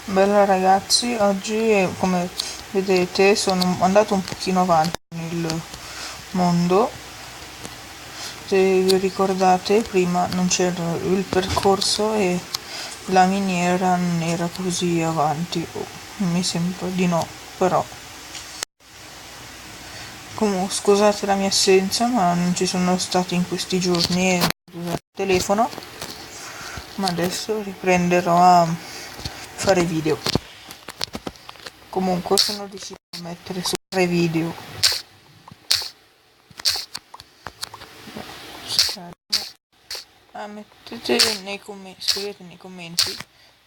Bella ragazzi, oggi come vedete sono andato un pochino avanti nel mondo. Se vi ricordate prima non c'era il percorso e la miniera non era così avanti, mi sembra di no, però comunque scusate la mia assenza, ma non ci sono stati in questi giorni e ho usato il telefono, ma adesso riprenderò a fare video. Comunque sono riuscito a mettere su 3 video. Mettete nei commenti, scrivete nei commenti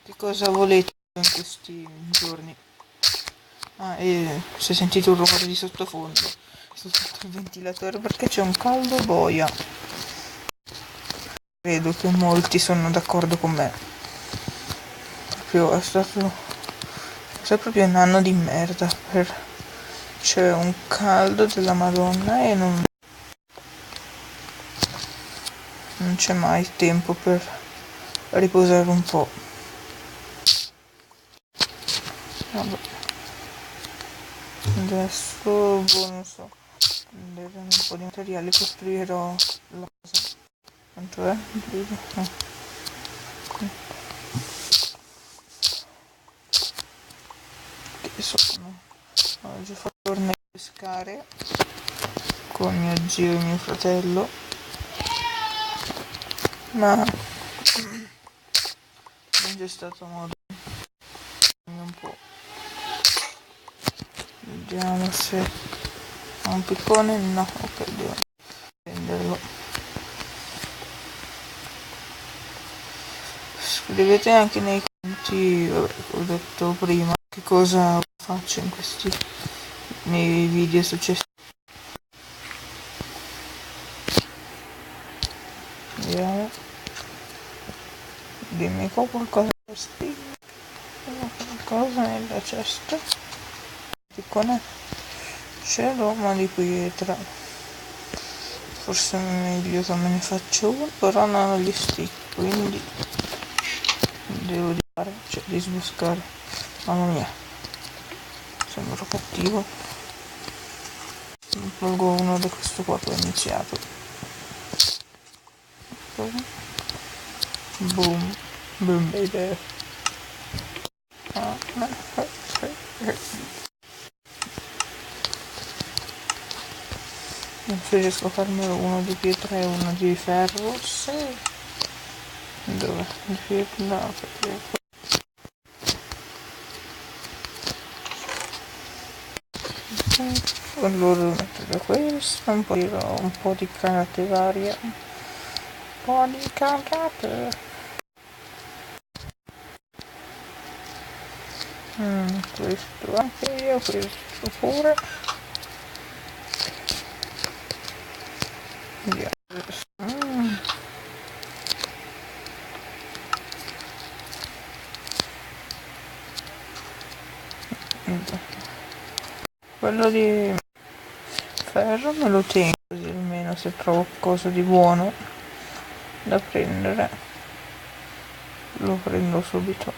che cosa volete in questi giorni. E se sentite un rumore di sottofondo, sto sotto il ventilatore perché c'è un caldo boia. Credo che molti sono d'accordo con me. È stato proprio un anno di merda. C'è un caldo della Madonna e non c'è mai tempo per riposare un po'. Vabbè. Adesso non so, prendere un po' di materiale, costruirò la casa. Quanto è? Che sono? Oggi ho fatto tornare a pescare con mio zio e mio fratello, ma non c'è stato modo un po'. Vediamo se ha un piccone. No, ok, devo prenderlo. Scrivete anche nei commenti, ho detto prima, che cosa faccio in questi nei video successivi. Vediamo. Dimmi qua qualcosa per scrivere. Qualcosa nella cesta. Piccone ce l'ho, ma di pietra. Forse è meglio che me ne faccio uno, però non ho gli stick, quindi devo di sbuscare. Mamma mia, sembra cattivo. Tolgo uno da questo qua che ho iniziato. Boom, boom baby. Non so se riesco a farmelo uno di pietra e uno di ferro. Sì. Dove? Di pietra? No, perché allora devo mettere questo, un po' di cagate varie. Un po' di cagate. Questo anche io, questo pure. Via. Quello di ferro me lo tengo così almeno se trovo qualcosa di buono da prendere lo prendo subito.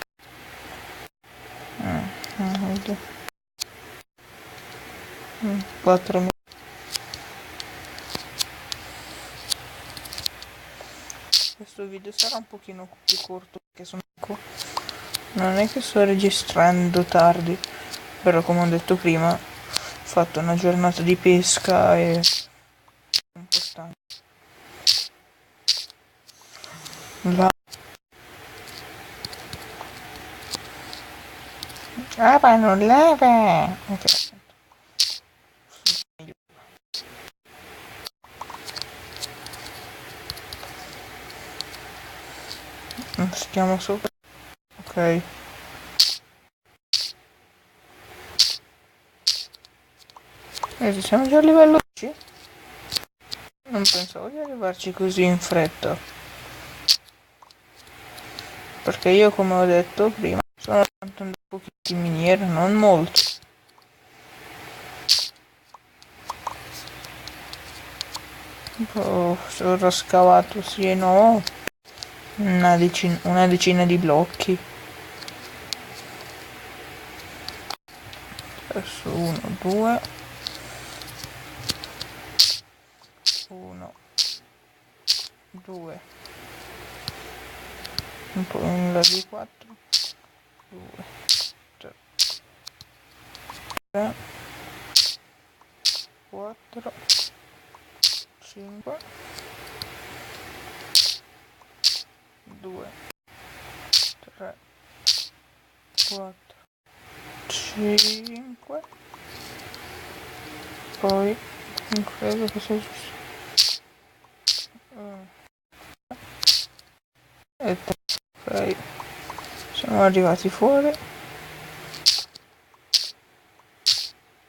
4 questo video sarà un pochino più corto perché sono qua. Non è che sto registrando tardi, però come ho detto prima ho fatto una giornata di pesca e un po' stanco. Non leve. Ok. Stiamo sopra. Ok. Siamo già a livello 10? Non pensavo di arrivarci così in fretta. Perché io, come ho detto prima, sono tanto un pochino di miniera, non molto. Ho scavato sì e no una decina di blocchi. adesso 1 2 1 2 un po' in di 4 2 3 3 4 5 2 3 4 5 poi non credo che sia giusto e 3. Ok, siamo arrivati fuori,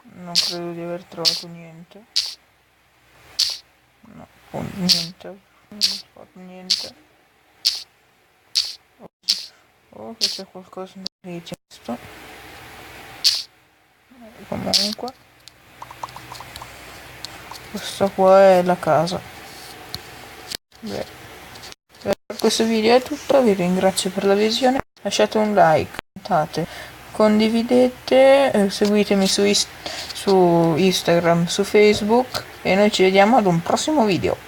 non credo di aver trovato niente, no, niente, non ho trovato niente. Oh, che c'è qualcosa nel richiesto. Comunque questa qua è la casa. Beh, per questo video è tutto, vi ringrazio per la visione, lasciate un like, commentate, condividete, seguitemi su Instagram, su Facebook e noi ci vediamo ad un prossimo video.